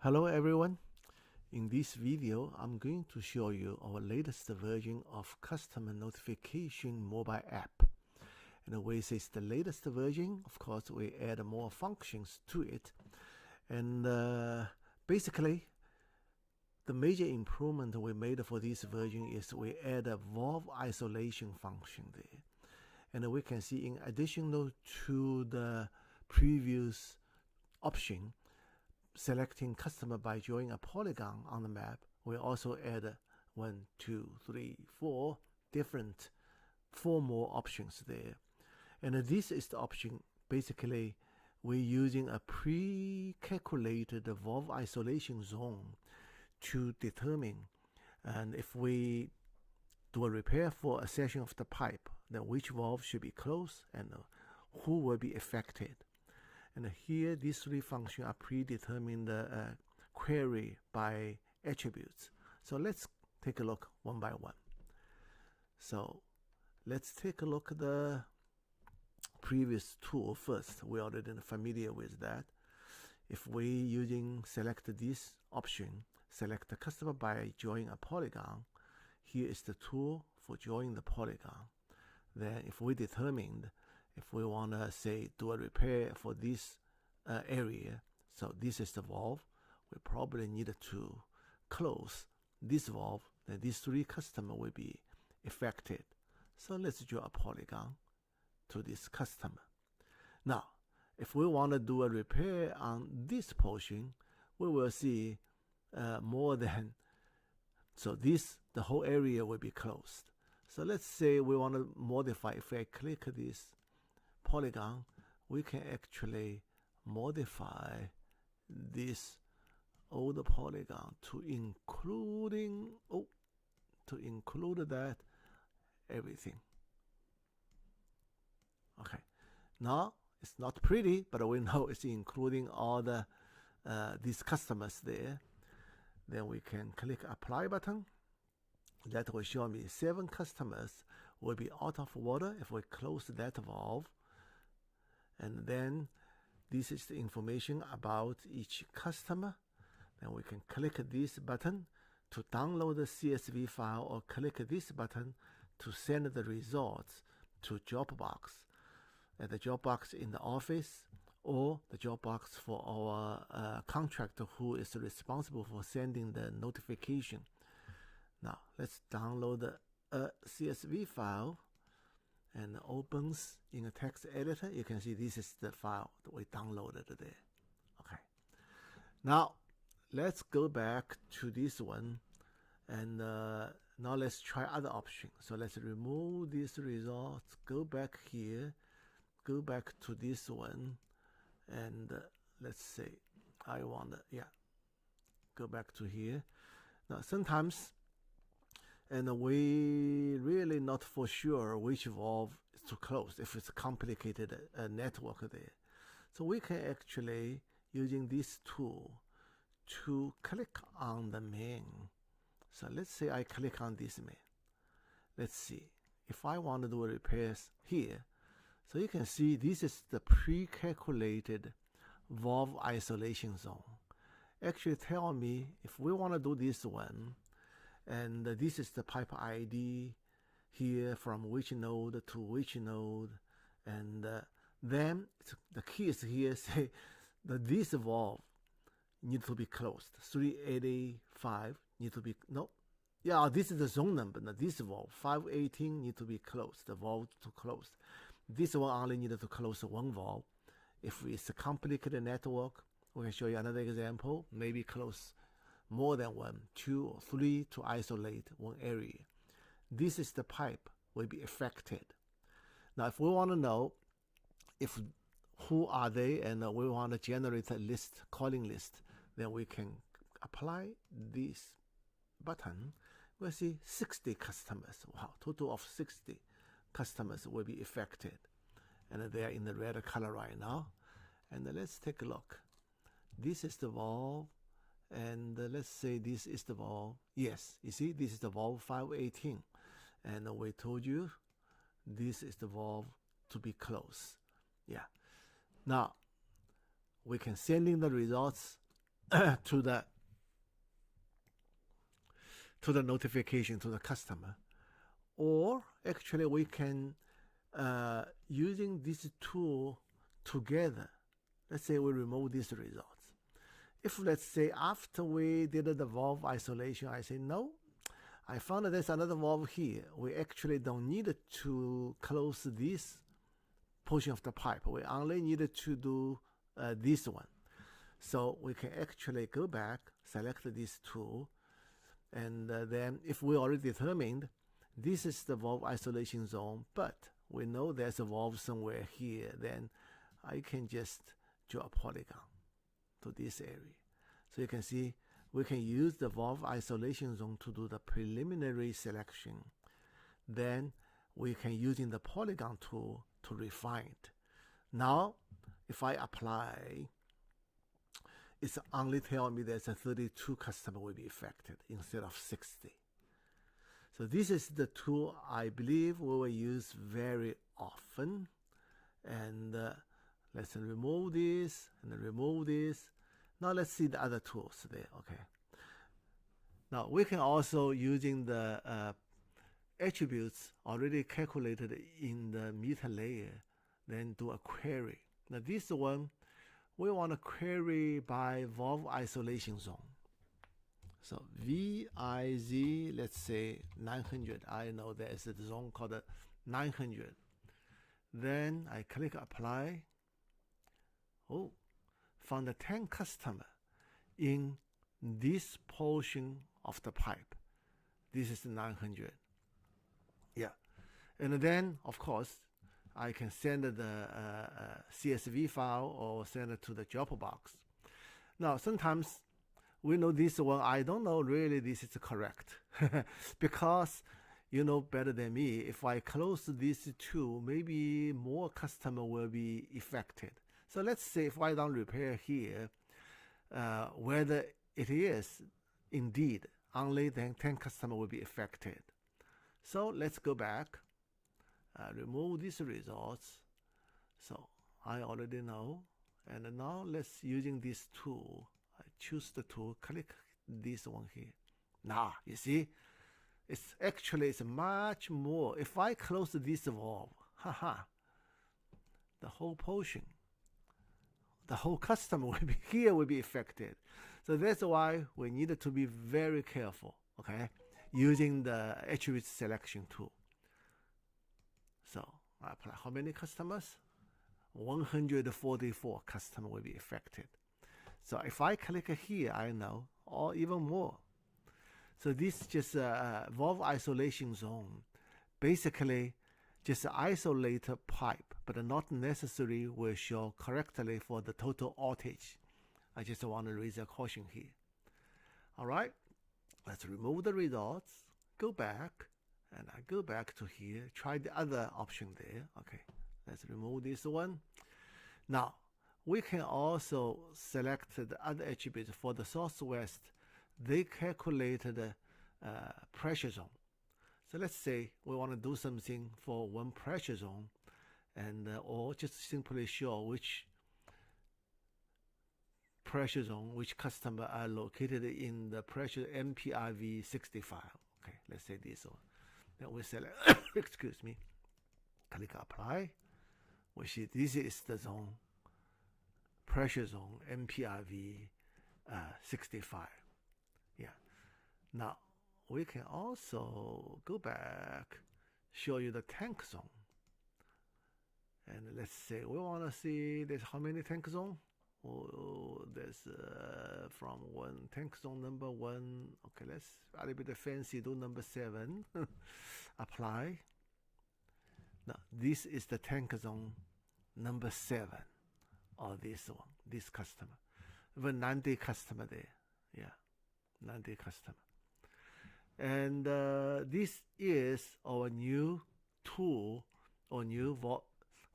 Hello everyone. In this video, I'm going to show you our latest version of customer notification mobile app. And when it's the latest version, of course, we add more functions to it. And basically, the major improvement we made for this version is we add a valve isolation function there. And we can see in addition to the previous option, selecting customer by drawing a polygon on the map, we also add 4 more options there. And this is the option. Basically, we're using a pre-calculated valve isolation zone to determine, and if we do a repair for a section of the pipe, then which valve should be closed and who will be affected. And here, these three functions are predetermined query by attributes. So let's take a look one by one. So let's take a look at the previous tool first. We're already familiar with that. If we select this option, select the customer by drawing a polygon, here is the tool for drawing the polygon. Then if we determined if we want to say do a repair for this area, so this is the valve, we probably need to close this valve, then these three customers will be affected. So let's draw a polygon to this customer. Now, if we want to do a repair on this portion, we will see more than, so the whole area will be closed. So let's say we want to modify. If I click this polygon, we can actually modify this old polygon to include that everything. Okay, now it's not pretty, but we know it's including all the these customers there. Then we can click apply button. That will show me 7 customers will be out of water if we close that valve. And then this is the information about each customer. Then we can click this button to download the CSV file, or click this button to send the results to Dropbox, at the Dropbox in the office, or the Dropbox for our contractor who is responsible for sending the notification. Now let's download a CSV file, and opens in a text editor. You can see this is the file that we downloaded there. Okay. Now let's go back to this one, and now let's try other options. So let's remove these results. Go back here. Go back to this one, and let's say I want to go back to here. Now sometimes, and we really not for sure which valve is to close if it's a complicated network there. So we can actually, using this tool, to click on the main. So let's say I click on this main. Let's see if I want to do repairs here. So you can see this is the pre-calculated valve isolation zone. Actually tell me if we want to do this one, and this is the pipe ID here, from which node to which node, and then the key is here, say that this valve need to be closed. 3885 need to be, this is the zone number. Now this valve 518 need to be closed, the valve to close. This one only needed to close one valve. If it's a complicated network, we can show you another example, maybe close more than 1, 2, or 3 to isolate one area. This is the pipe will be affected. Now if we want to know who are they, and we want to generate a list, calling list, then we can apply this button. We'll see 60 customers. Wow, total of 60 customers will be affected, and they are in the red color right now. And let's take a look. This is the valve, and let's say this is the valve. Yes, you see, this is the valve 518, and we told you this is the valve to be closed. Yeah. Now we can send in the results to the notification to the customer. Or actually we can using this tool together. Let's say we remove these results. If let's say after we did the valve isolation, I say no, I found that there's another valve here. We actually don't need to close this portion of the pipe. We only need to do this one. So we can actually go back, select this tool, and then if we already determined this is the valve isolation zone, but we know there's a valve somewhere here, then I can just draw a polygon to this area. So you can see we can use the valve isolation zone to do the preliminary selection. Then we can using the polygon tool to refine it. Now, if I apply, it's only tell me there's a 32 customer will be affected instead of 60. So this is the tool I believe we will use very often. And let's remove this and remove this. Now let's see the other tools there. Okay. Now we can also using the attributes already calculated in the meter layer, then do a query. Now this one we want to query by valve isolation zone. So VIZ, let's say 900. I know there's a zone called 900. Then I click apply. Oh, found the 10 customer in this portion of the pipe. This is 900. Yeah. And then, of course, I can send the CSV file or send it to the Dropbox. Now, sometimes we know this one, I don't know really this is correct because you know better than me, if I close this tool, maybe more customer will be affected. So let's say if I don't repair here, whether it is indeed only then 10 customer will be affected. So let's go back, remove these results. So I already know, and now let's using this tool. I choose the tool, click this one here. Now you see, it's actually much more. If I close this valve, the whole portion, the whole customer will be here will be affected. So that's why we need to be very careful, okay, using the attribute selection tool. So I apply how many customers? 144 customers will be affected. So if I click here, I know, or even more. So this is just a valve isolation zone. Basically, just isolate a pipe, but not necessarily will show correctly for the total outage. I just want to raise a caution here. All right, let's remove the results, go back, and I go back to here, try the other option there. Okay, let's remove this one. Now, we can also select the other attributes for the Southwest. They calculated the pressure zone. So let's say we want to do something for one pressure zone, and or just simply show which pressure zone, which customer are located in the pressure MPRV 65. Okay, let's say this one. Then we select, excuse me, click apply. We see this is the zone, pressure zone MPRV 65. Yeah. Now we can also go back, show you the tank zone. And let's say we want to see there's how many tank zone. Oh, there's from one tank zone number 1. Okay, let's a little bit fancy, do number 7. Apply. Now this is the tank zone number 7, or this one, this customer. Even 90 customer there. Yeah, 90 customer. And this is our new tool or new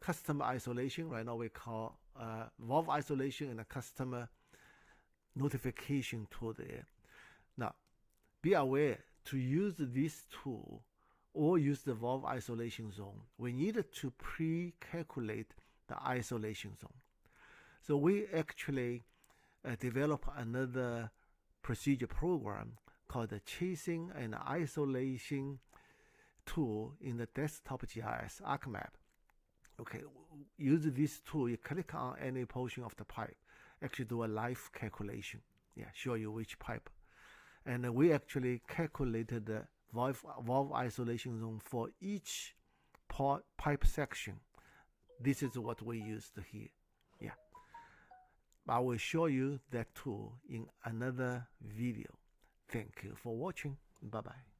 customer isolation. Right now we call valve isolation and a customer notification tool there. Now, be aware to use this tool or use the valve isolation zone, we need to pre-calculate the isolation zone. So we actually develop another procedure program called the Chasing and Isolation tool in the desktop GIS ArcMap. Okay, use this tool. You click on any portion of the pipe, actually do a live calculation. Yeah, show you which pipe. And we actually calculated the valve isolation zone for each pipe section. This is what we used here. Yeah, I will show you that tool in another video. Thank you for watching. Bye-bye.